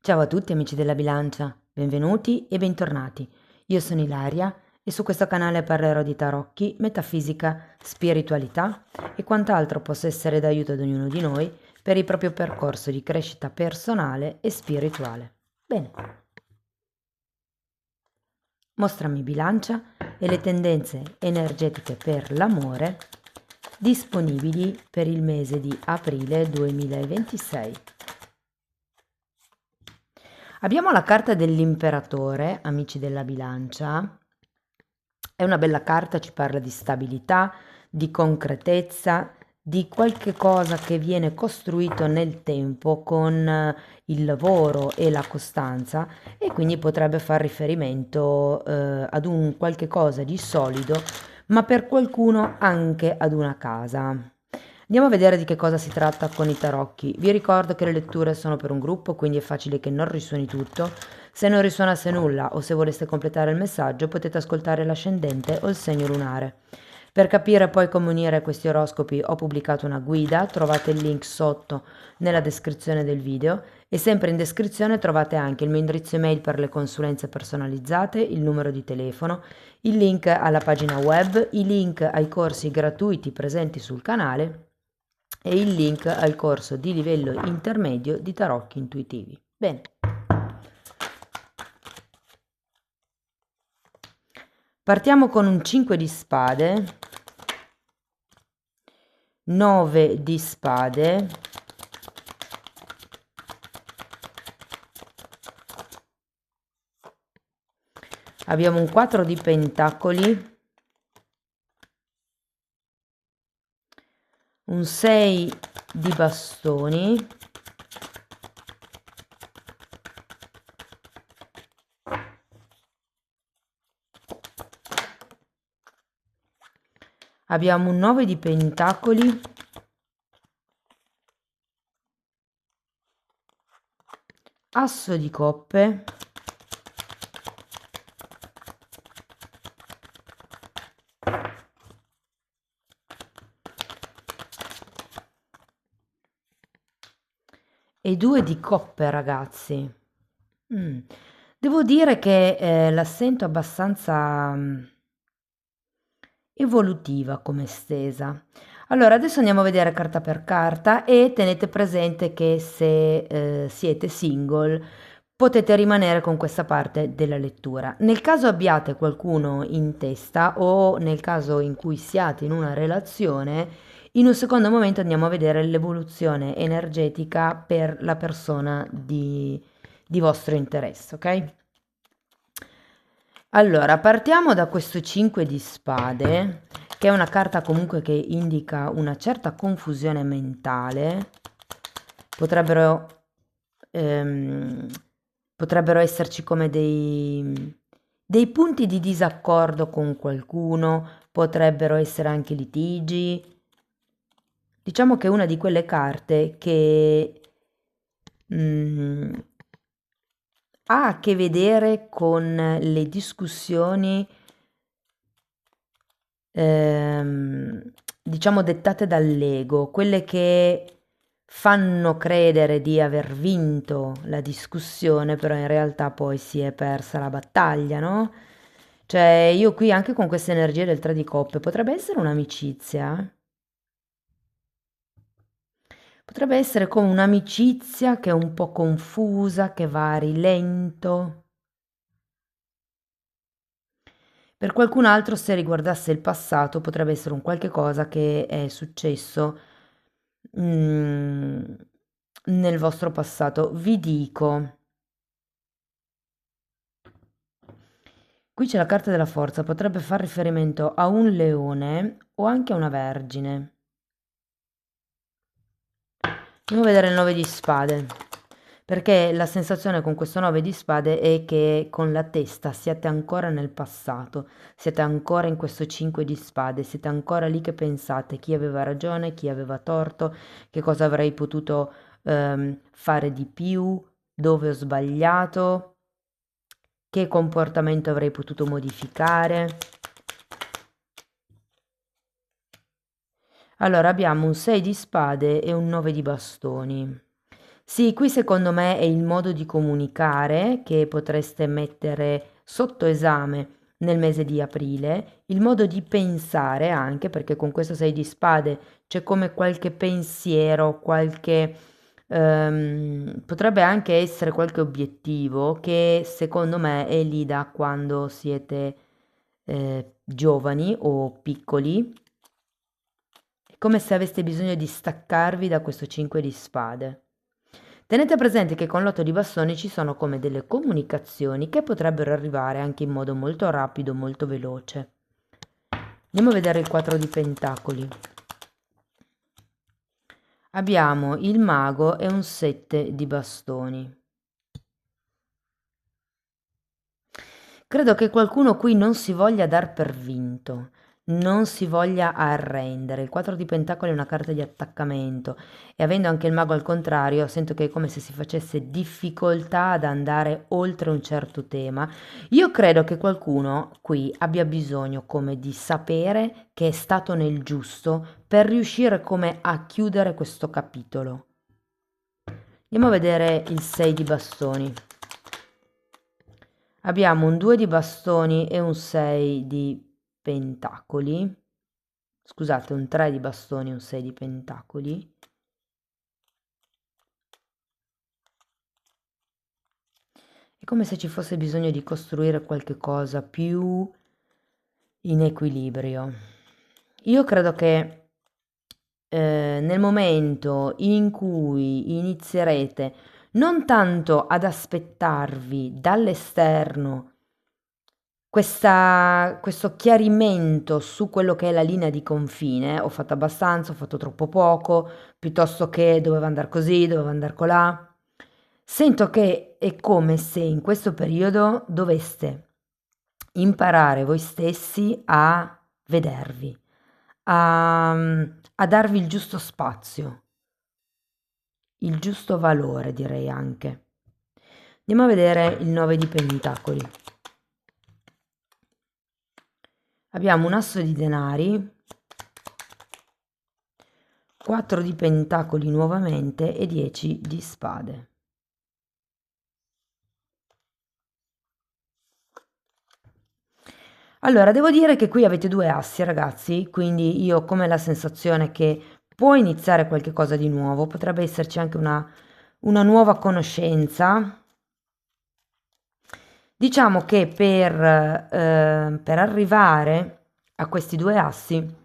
Ciao a tutti amici della bilancia, benvenuti e bentornati. Io sono Ilaria e su questo canale parlerò di tarocchi, metafisica, spiritualità e quant'altro possa essere d'aiuto ad ognuno di noi per il proprio percorso di crescita personale e spirituale. Bene, mostrami bilancia e le tendenze energetiche per l'amore disponibili per il mese di aprile 2026. Abbiamo la carta dell'imperatore, amici della bilancia. È una bella carta, ci parla di stabilità, di concretezza, di qualche cosa che viene costruito nel tempo con il lavoro e la costanza e quindi potrebbe far riferimento ad un qualche cosa di solido, ma per qualcuno anche ad una casa. Andiamo a vedere di che cosa si tratta con i tarocchi. Vi ricordo che le letture sono per un gruppo, quindi è facile che non risuoni tutto. Se non risuonasse nulla o se voleste completare il messaggio, potete ascoltare l'ascendente o il segno lunare. Per capire poi come unire questi oroscopi ho pubblicato una guida, trovate il link sotto nella descrizione del video e sempre in descrizione trovate anche il mio indirizzo email per le consulenze personalizzate, il numero di telefono, il link alla pagina web, i link ai corsi gratuiti presenti sul canale e il link al corso di livello intermedio di tarocchi intuitivi. Bene. Partiamo con un 5 di spade, 9 di spade, abbiamo un 4 di pentacoli, un 6 di bastoni, abbiamo un 9 di pentacoli, asso di coppe, e 2 di coppe, ragazzi. Devo dire che la sento abbastanza evolutiva come stesa. Allora, adesso andiamo a vedere carta per carta e tenete presente che se siete single potete rimanere con questa parte della lettura. Nel caso abbiate qualcuno in testa o nel caso in cui siate in una relazione, in un secondo momento andiamo a vedere l'evoluzione energetica per la persona di vostro interesse, ok? Allora, partiamo da questo 5 di spade, che è una carta comunque che indica una certa confusione mentale. Potrebbero, ehm, potrebbero esserci come dei punti di disaccordo con qualcuno, potrebbero essere anche litigi. Diciamo che è una di quelle carte che mm, ha a che vedere con le discussioni, ehm, diciamo dettate dall'ego, quelle che fanno credere di aver vinto la discussione, però in realtà poi si è persa la battaglia, no? Cioè, io qui anche con questa energia del 3 di coppe potrebbe essere un'amicizia. Potrebbe essere come un'amicizia che è un po' confusa, che va a rilento. Per qualcun altro, se riguardasse il passato, potrebbe essere un qualche cosa che è successo mm, nel vostro passato. Vi dico, qui c'è la carta della forza, potrebbe far riferimento a un leone o anche a una vergine. Andiamo a vedere il 9 di spade, perché la sensazione con questo 9 di spade è che con la testa siete ancora nel passato, siete ancora in questo 5 di spade, siete ancora lì che pensate chi aveva ragione, chi aveva torto, che cosa avrei potuto fare di più, dove ho sbagliato, che comportamento avrei potuto modificare. Allora abbiamo un 6 di spade e un 9 di bastoni. Sì, qui secondo me è il modo di comunicare che potreste mettere sotto esame nel mese di aprile, il modo di pensare anche, perché con questo 6 di spade c'è come qualche pensiero, qualche potrebbe anche essere qualche obiettivo che secondo me è lì da quando siete giovani o piccoli, è come se aveste bisogno di staccarvi da questo 5 di spade. Tenete presente che con l'8 di bastoni ci sono come delle comunicazioni che potrebbero arrivare anche in modo molto rapido, molto veloce. Andiamo a vedere il 4 di pentacoli. Abbiamo il mago e un 7 di bastoni. Credo che qualcuno qui non si voglia dar per vinto, non si voglia arrendere. Il 4 di pentacoli è una carta di attaccamento e avendo anche il mago al contrario, sento che è come se si facesse difficoltà ad andare oltre un certo tema. Io credo che qualcuno qui abbia bisogno come di sapere che è stato nel giusto per riuscire come a chiudere questo capitolo. Andiamo a vedere il 6 di bastoni. Abbiamo un 2 di bastoni e un 6 di pentacoli. Scusate, un 3 di bastoni e un 6 di pentacoli. È come se ci fosse bisogno di costruire qualche cosa più in equilibrio. Io credo che nel momento in cui inizierete non tanto ad aspettarvi dall'esterno questo chiarimento su quello che è la linea di confine, ho fatto abbastanza, ho fatto troppo poco, piuttosto che doveva andare così, doveva andare colà. Sento che è come se in questo periodo doveste imparare voi stessi a vedervi, a darvi il giusto spazio, il giusto valore, direi anche. Andiamo a vedere il 9 di pentacoli. Abbiamo un asso di denari, 4 di pentacoli nuovamente e 10 di spade. Allora, devo dire che qui avete due assi, ragazzi, quindi io ho come la sensazione che può iniziare qualche cosa di nuovo, potrebbe esserci anche una nuova conoscenza. Diciamo che per arrivare a questi due assi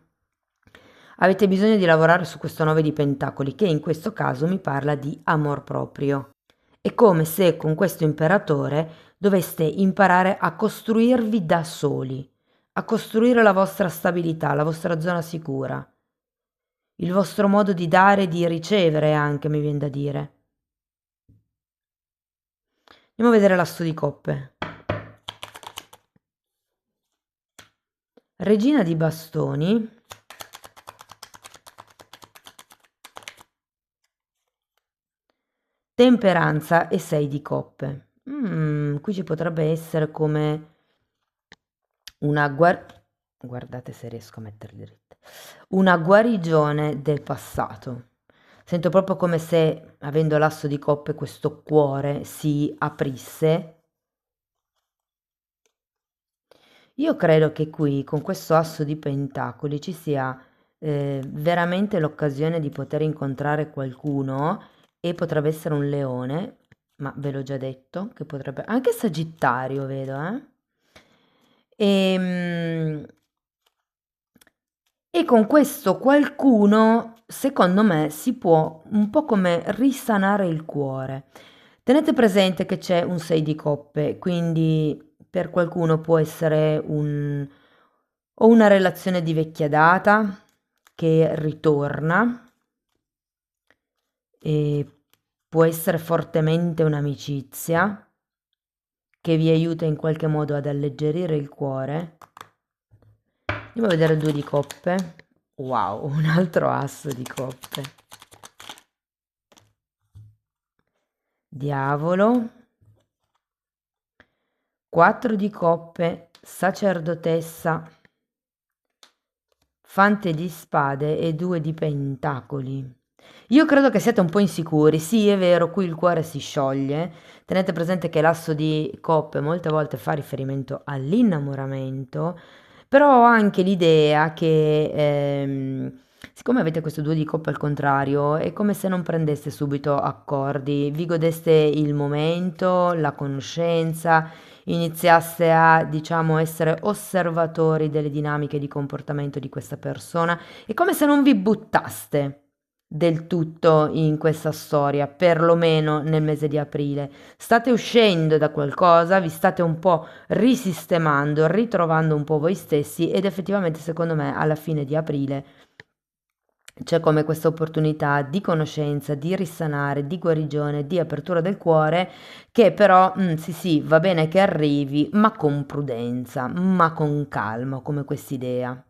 avete bisogno di lavorare su questo 9 di pentacoli, che in questo caso mi parla di amor proprio. È come se con questo imperatore doveste imparare a costruirvi da soli, a costruire la vostra stabilità, la vostra zona sicura, il vostro modo di dare e di ricevere anche, mi viene da dire. Andiamo a vedere l'asso di coppe. Regina di bastoni. Temperanza e 6 di coppe. Qui ci potrebbe essere come una guardate se riesco a metterli dritti. Una guarigione del passato. Sento proprio come se, avendo l'asso di coppe, questo cuore si aprisse. Io credo che qui, con questo asso di pentacoli, ci sia veramente l'occasione di poter incontrare qualcuno e potrebbe essere un leone, ma ve l'ho già detto, che potrebbe... Anche Sagittario, vedo, eh? E con questo qualcuno, secondo me, si può un po' come risanare il cuore. Tenete presente che c'è un 6 di coppe, quindi per qualcuno può essere o una relazione di vecchia data che ritorna, e può essere fortemente un'amicizia che vi aiuta in qualche modo ad alleggerire il cuore. Andiamo a vedere il 2 di coppe. Wow, un altro asso di coppe. Diavolo. 4 di coppe, sacerdotessa, fante di spade e 2 di pentacoli. Io credo che siate un po' insicuri. Sì, è vero, qui il cuore si scioglie. Tenete presente che l'asso di coppe molte volte fa riferimento all'innamoramento, però ho anche l'idea che, siccome avete questo due di coppe al contrario, è come se non prendeste subito accordi, vi godeste il momento, la conoscenza, iniziaste a, diciamo, essere osservatori delle dinamiche di comportamento di questa persona. È come se non vi buttaste del tutto in questa storia, perlomeno nel mese di aprile. State uscendo da qualcosa, vi state un po' risistemando, ritrovando un po' voi stessi ed effettivamente secondo me alla fine di aprile c'è come questa opportunità di conoscenza, di risanare, di guarigione, di apertura del cuore, che però, sì, sì, va bene che arrivi, ma con prudenza, ma con calma, come quest'idea.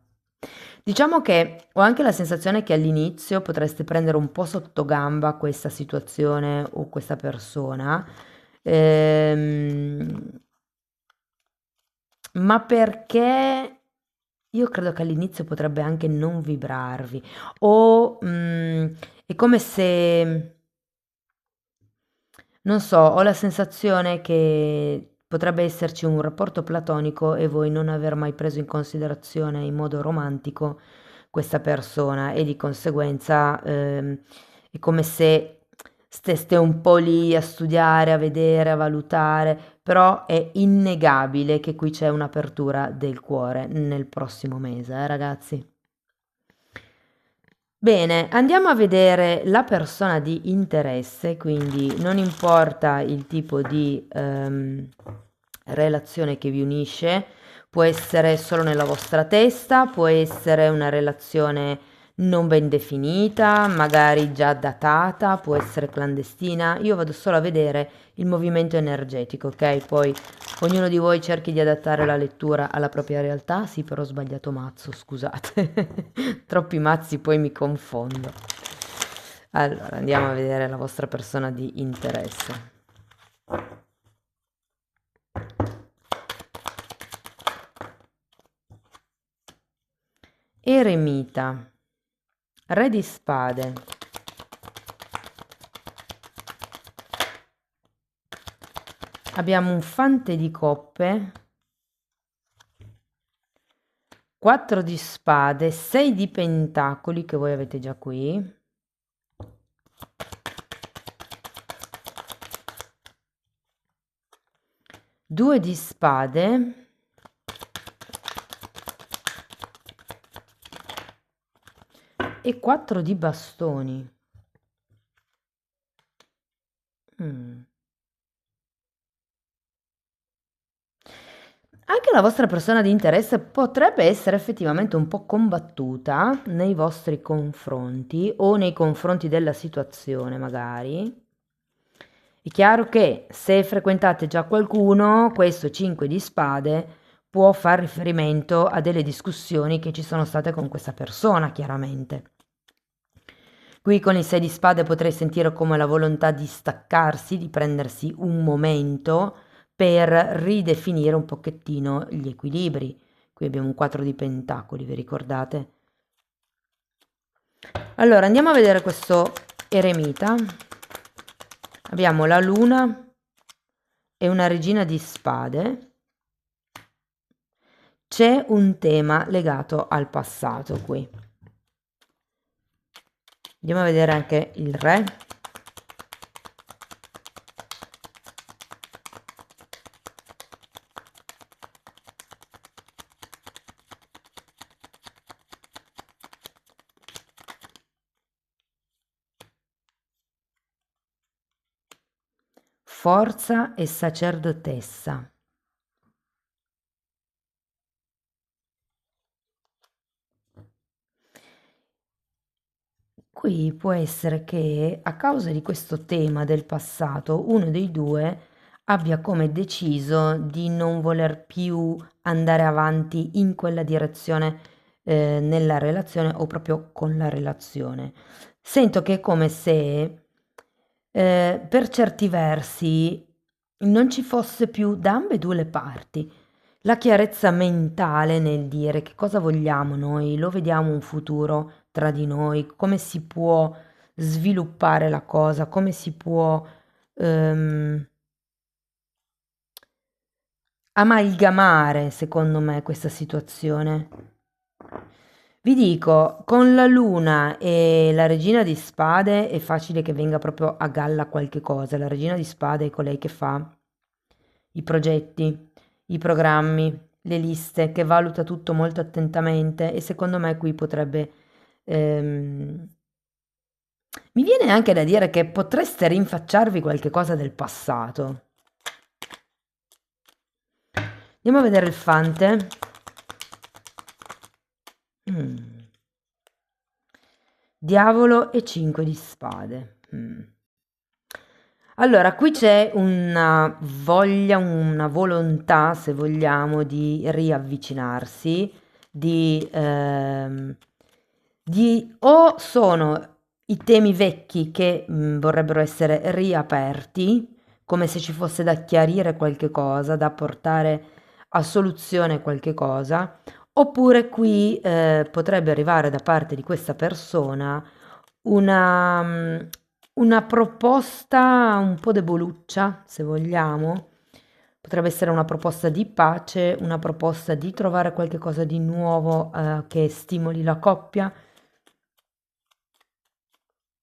Diciamo che ho anche la sensazione che all'inizio potreste prendere un po' sotto gamba questa situazione o questa persona, ehm, ma perché io credo che all'inizio potrebbe anche non vibrarvi o è come se, non so, ho la sensazione che potrebbe esserci un rapporto platonico e voi non aver mai preso in considerazione in modo romantico questa persona e di conseguenza è come se steste un po' lì a studiare, a vedere, a valutare, però è innegabile che qui c'è un'apertura del cuore nel prossimo mese, ragazzi. Bene, andiamo a vedere la persona di interesse, quindi non importa il tipo di relazione che vi unisce, può essere solo nella vostra testa, può essere una relazione non ben definita, magari già datata, può essere clandestina. Io vado solo a vedere il movimento energetico, ok? Poi ognuno di voi cerchi di adattare la lettura alla propria realtà. Sì, però ho sbagliato mazzo, scusate. Troppi mazzi poi mi confondo. Allora, andiamo a vedere la vostra persona di interesse. Eremita, re di spade. Abbiamo un fante di coppe, 4 di spade, 6 di pentacoli che voi avete già qui. 2 di spade. E 4 di bastoni. Mm. Anche la vostra persona di interesse potrebbe essere effettivamente un po' combattuta nei vostri confronti o nei confronti della situazione, magari. È chiaro che se frequentate già qualcuno, questo 5 di spade può far riferimento a delle discussioni che ci sono state con questa persona, chiaramente. Qui con il 6 di spade potrei sentire come la volontà di staccarsi, di prendersi un momento per ridefinire un pochettino gli equilibri. Qui abbiamo un 4 di pentacoli, vi ricordate? Allora, andiamo a vedere questo eremita. Abbiamo la luna e una regina di spade. C'è un tema legato al passato qui. Andiamo a vedere anche il re. Forza e sacerdotessa. Qui può essere che a causa di questo tema del passato, uno dei due abbia come deciso di non voler più andare avanti in quella direzione, nella relazione o proprio con la relazione. Sento che è come se, per certi versi non ci fosse più da ambedue le parti la chiarezza mentale nel dire che cosa vogliamo noi, lo vediamo un futuro tra di noi, come si può sviluppare la cosa, come si può amalgamare, secondo me, questa situazione. Vi dico, con la luna e la regina di spade è facile che venga proprio a galla qualche cosa. La regina di spade è colei che fa i progetti, i programmi, le liste, che valuta tutto molto attentamente e secondo me qui potrebbe... mi viene anche da dire che potreste rinfacciarvi qualche cosa del passato. Andiamo a vedere il fante. Diavolo e 5 di spade. Allora, qui c'è una voglia, una volontà, se vogliamo, di riavvicinarsi, o sono i temi vecchi che vorrebbero essere riaperti, come se ci fosse da chiarire qualche cosa, da portare a soluzione qualche cosa, oppure qui potrebbe arrivare da parte di questa persona una, una proposta un po' deboluccia, se vogliamo. Potrebbe essere una proposta di pace, una proposta di trovare qualche cosa di nuovo che stimoli la coppia.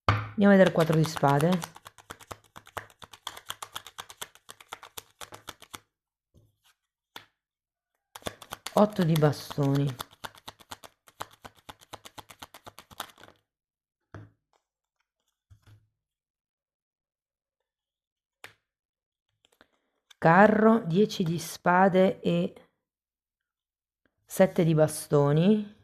Andiamo a vedere il 4 di spade. Otto di bastoni. Carro, 10 di spade e 7 di bastoni.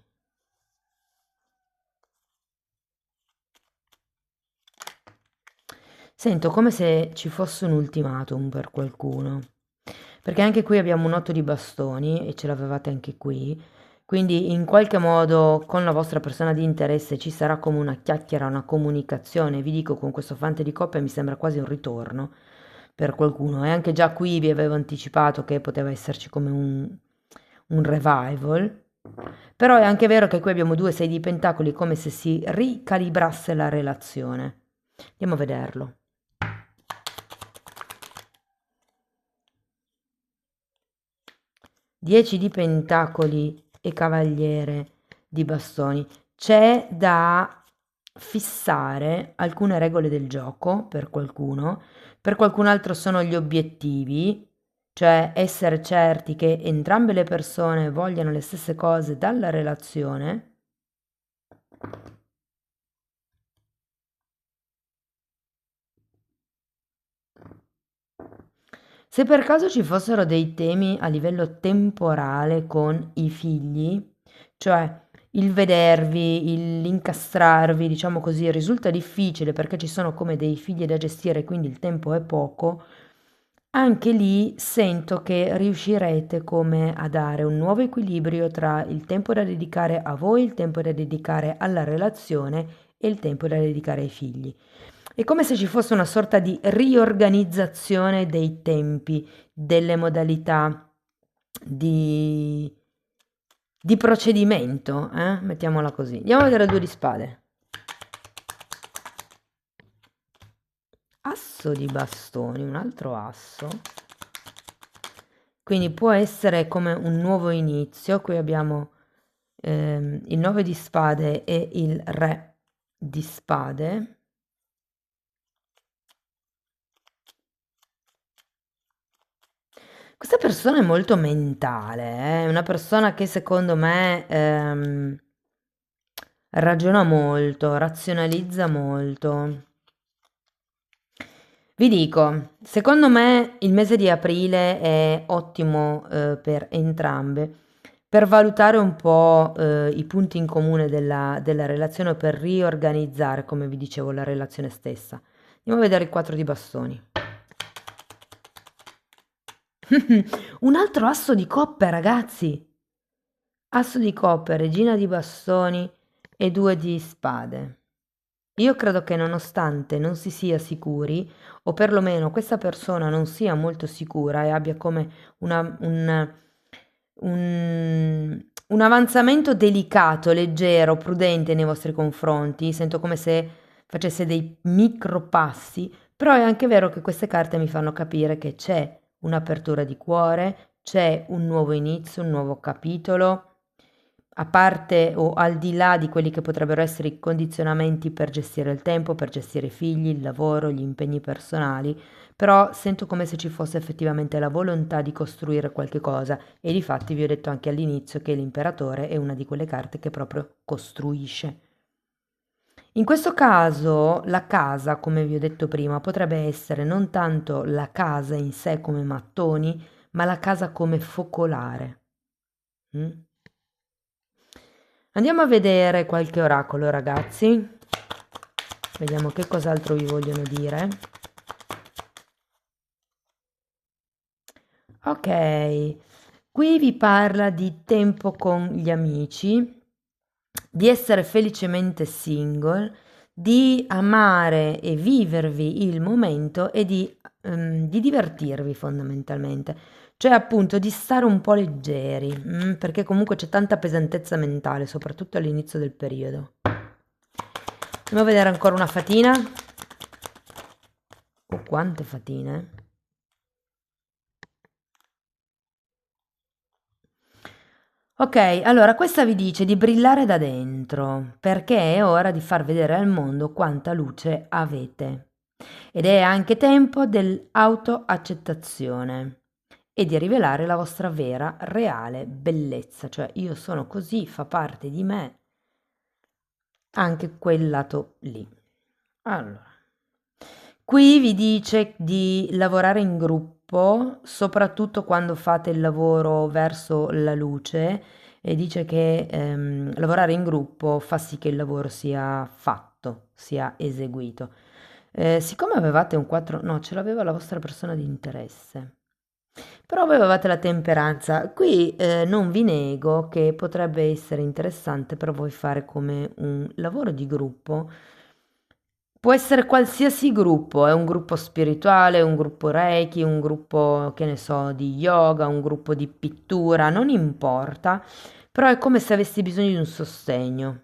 Sento come se ci fosse un ultimatum per qualcuno, perché anche qui abbiamo un 8 di bastoni e ce l'avevate anche qui, quindi in qualche modo con la vostra persona di interesse ci sarà come una chiacchiera, una comunicazione. Vi dico, con questo fante di coppe mi sembra quasi un ritorno per qualcuno, e anche già qui vi avevo anticipato che poteva esserci come un revival. Però è anche vero che qui abbiamo 2 6 di pentacoli, come se si ricalibrasse la relazione. Andiamo a vederlo. 10 di pentacoli e cavaliere di bastoni. C'è da fissare alcune regole del gioco per qualcun altro sono gli obiettivi, cioè essere certi che entrambe le persone vogliano le stesse cose dalla relazione. Se per caso ci fossero dei temi a livello temporale con i figli, cioè il vedervi, l'incastrarvi, diciamo così, risulta difficile perché ci sono come dei figli da gestire, quindi il tempo è poco, anche lì sento che riuscirete come a dare un nuovo equilibrio tra il tempo da dedicare a voi, il tempo da dedicare alla relazione e il tempo da dedicare ai figli. È come se ci fosse una sorta di riorganizzazione dei tempi, delle modalità di, di procedimento, mettiamola così. Andiamo a vedere il 2 di spade. Asso di bastoni, un altro asso. Quindi può essere come un nuovo inizio. Qui abbiamo il 9 di spade e il re di spade. Questa persona è molto mentale, è una persona che secondo me ragiona molto, razionalizza molto. Vi dico, secondo me il mese di aprile è ottimo per entrambe, per valutare un po' i punti in comune della relazione o per riorganizzare, come vi dicevo, la relazione stessa. Andiamo a vedere il 4 di bastoni. Un altro asso di coppe, ragazzi. Asso di coppe, regina di bastoni e 2 di spade. Io credo che nonostante non si sia sicuri, o perlomeno questa persona non sia molto sicura e abbia come un avanzamento delicato, leggero, prudente nei vostri confronti, sento come se facesse dei micro passi, però è anche vero che queste carte mi fanno capire che c'è un'apertura di cuore, c'è un nuovo inizio, un nuovo capitolo, a parte o al di là di quelli che potrebbero essere i condizionamenti per gestire il tempo, per gestire i figli, il lavoro, gli impegni personali, però sento come se ci fosse effettivamente la volontà di costruire qualche cosa e difatti vi ho detto anche all'inizio che l'imperatore è una di quelle carte che proprio costruisce. In questo caso la casa, come vi ho detto prima, potrebbe essere non tanto la casa in sé come mattoni, ma la casa come focolare. Mm? Andiamo a vedere qualche oracolo, ragazzi. Vediamo che cos'altro vi vogliono dire. Ok, qui vi parla di tempo con gli amici, di essere felicemente single, di amare e vivervi il momento e di divertirvi fondamentalmente, cioè appunto di stare un po' leggeri, perché comunque c'è tanta pesantezza mentale, soprattutto all'inizio del periodo. Andiamo a vedere ancora una fatina. Oh, quante fatine! Ok, allora questa vi dice di brillare da dentro, perché è ora di far vedere al mondo quanta luce avete. Ed è anche tempo dell'autoaccettazione e di rivelare la vostra vera, reale bellezza, cioè io sono così, fa parte di me, anche quel lato lì. Allora, qui vi dice di lavorare in gruppo, soprattutto quando fate il lavoro verso la luce, e dice che lavorare in gruppo fa sì che il lavoro sia fatto, sia eseguito. Siccome avevate un 4, no, ce l'aveva la vostra persona di interesse. Però voi avevate la temperanza. Qui non vi nego che potrebbe essere interessante per voi fare come un lavoro di gruppo. Può essere qualsiasi gruppo, è un gruppo spirituale, un gruppo Reiki, un gruppo, che ne so, di yoga, un gruppo di pittura, non importa, però è come se avessi bisogno di un sostegno.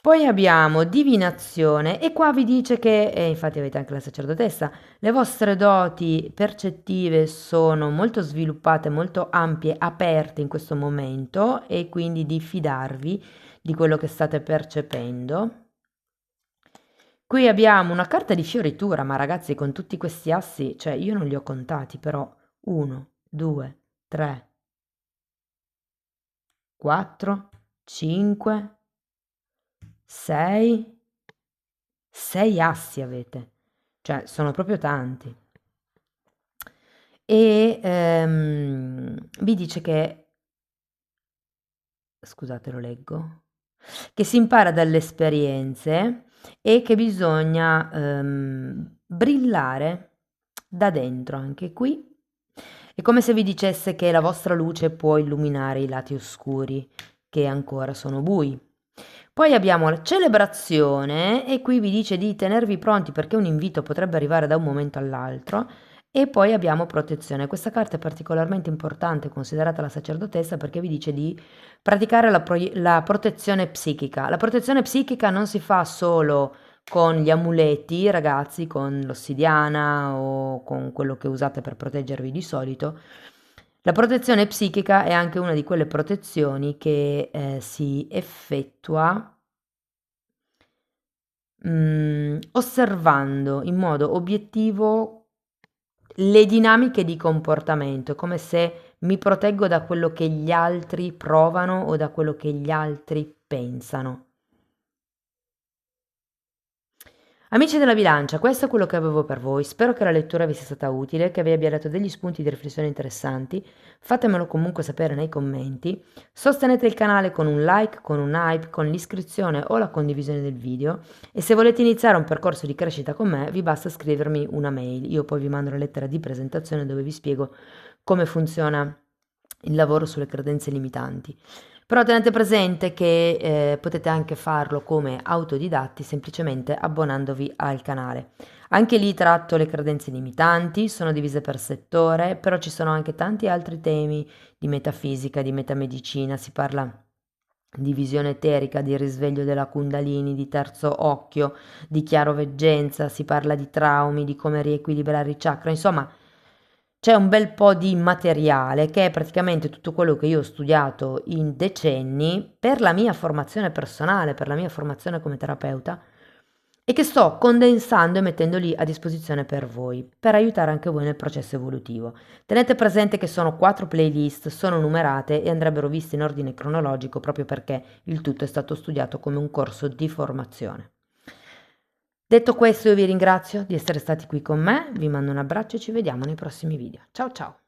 Poi abbiamo divinazione e qua vi dice che, e infatti avete anche la sacerdotessa, le vostre doti percettive sono molto sviluppate, molto ampie, aperte in questo momento e quindi di fidarvi di quello che state percependo. Qui abbiamo una carta di fioritura, ma ragazzi con tutti questi assi, cioè io non li ho contati, però 1, 2, 3, 4, 5, 6, 6 assi avete, cioè sono proprio tanti. E vi dice che, scusate lo leggo, che si impara dalle esperienze e che bisogna brillare da dentro anche qui. È come se vi dicesse che la vostra luce può illuminare i lati oscuri che ancora sono bui. Poi abbiamo la celebrazione e qui vi dice di tenervi pronti perché un invito potrebbe arrivare da un momento all'altro. E poi abbiamo protezione. Questa carta è particolarmente importante, considerata la sacerdotessa, perché vi dice di praticare la protezione psichica. La protezione psichica non si fa solo con gli amuleti, ragazzi, con l'ossidiana o con quello che usate per proteggervi di solito. La protezione psichica è anche una di quelle protezioni che si effettua osservando in modo obiettivo le dinamiche di comportamento, è come se mi proteggo da quello che gli altri provano o da quello che gli altri pensano. Amici della bilancia, questo è quello che avevo per voi. Spero che la lettura vi sia stata utile, che vi abbia dato degli spunti di riflessione interessanti. Fatemelo comunque sapere nei commenti. Sostenete il canale con un like, con un hype, con l'iscrizione o la condivisione del video. E se volete iniziare un percorso di crescita con me, vi basta scrivermi una mail. Io poi vi mando una lettera di presentazione dove vi spiego come funziona il lavoro sulle credenze limitanti. Però tenete presente che potete anche farlo come autodidatti semplicemente abbonandovi al canale. Anche lì tratto le credenze limitanti, sono divise per settore, però ci sono anche tanti altri temi di metafisica, di metamedicina, si parla di visione eterica, di risveglio della Kundalini, di terzo occhio, di chiaroveggenza, si parla di traumi, di come riequilibrare i chakra, insomma c'è un bel po' di materiale che è praticamente tutto quello che io ho studiato in decenni per la mia formazione personale, per la mia formazione come terapeuta e che sto condensando e mettendo lì a disposizione per voi, per aiutare anche voi nel processo evolutivo. Tenete presente che sono 4 playlist, sono numerate e andrebbero viste in ordine cronologico proprio perché il tutto è stato studiato come un corso di formazione. Detto questo, io vi ringrazio di essere stati qui con me, vi mando un abbraccio e ci vediamo nei prossimi video. Ciao ciao!